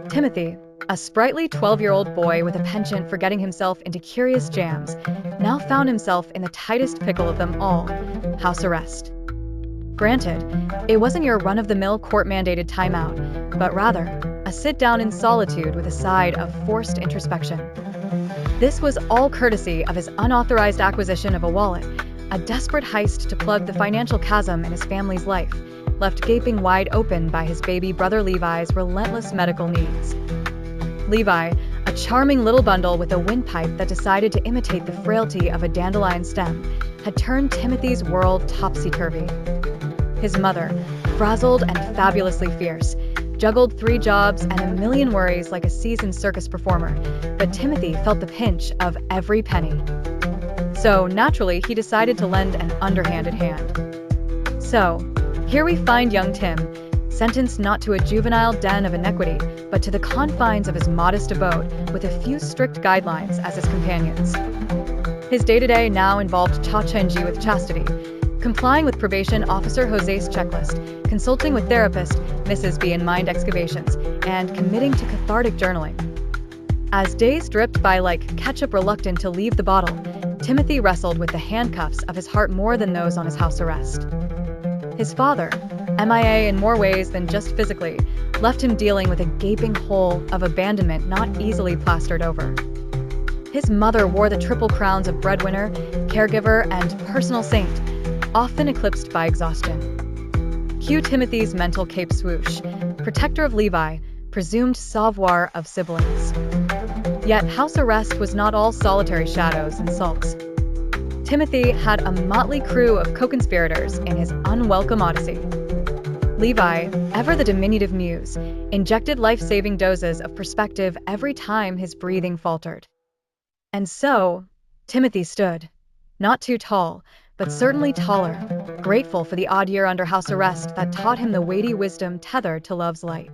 Timothy, a sprightly 12-year-old boy with a penchant for getting himself into curious jams, now found himself in the tightest pickle of them all: house arrest. Granted, it wasn't your run-of-the-mill court-mandated timeout, but rather a sit-down in solitude with a side of forced introspection. This was all courtesy of his unauthorized acquisition of a wallet, a desperate heist to plug the financial chasm in his family's life, left gaping wide open by his baby brother Levi's relentless medical needs. Levi, a charming little bundle with a windpipe that decided to imitate the frailty of a dandelion stem, had turned Timothy's world topsy-turvy. His mother, frazzled and fabulously fierce, juggled 3 jobs and a million worries like a seasoned circus performer, but Timothy felt the pinch of every penny. So, naturally, he decided to lend an underhanded hand. So, here we find young Tim, sentenced not to a juvenile den of iniquity, but to the confines of his modest abode, with a few strict guidelines as his companions. His day-to-day now involved cha-cha-nji with chastity, complying with probation officer Jose's checklist, consulting with therapist Mrs. B in mind excavations, and committing to cathartic journaling. As days dripped by like ketchup reluctant to leave the bottle, Timothy wrestled with the handcuffs of his heart more than those on his house arrest. His father, MIA in more ways than just physically, left him dealing with a gaping hole of abandonment not easily plastered over. His mother wore the triple crowns of breadwinner, caregiver, and personal saint, often eclipsed by exhaustion. Cue Timothy's mental cape swoosh, protector of Levi, presumed savoir of siblings. Yet house arrest was not all solitary shadows and sulks. Timothy had a motley crew of co-conspirators in his unwelcome odyssey. Levi, ever the diminutive muse, injected life-saving doses of perspective every time his breathing faltered. And so, Timothy stood, not too tall, but certainly taller, grateful for the odd year under house arrest that taught him the weighty wisdom tethered to love's light.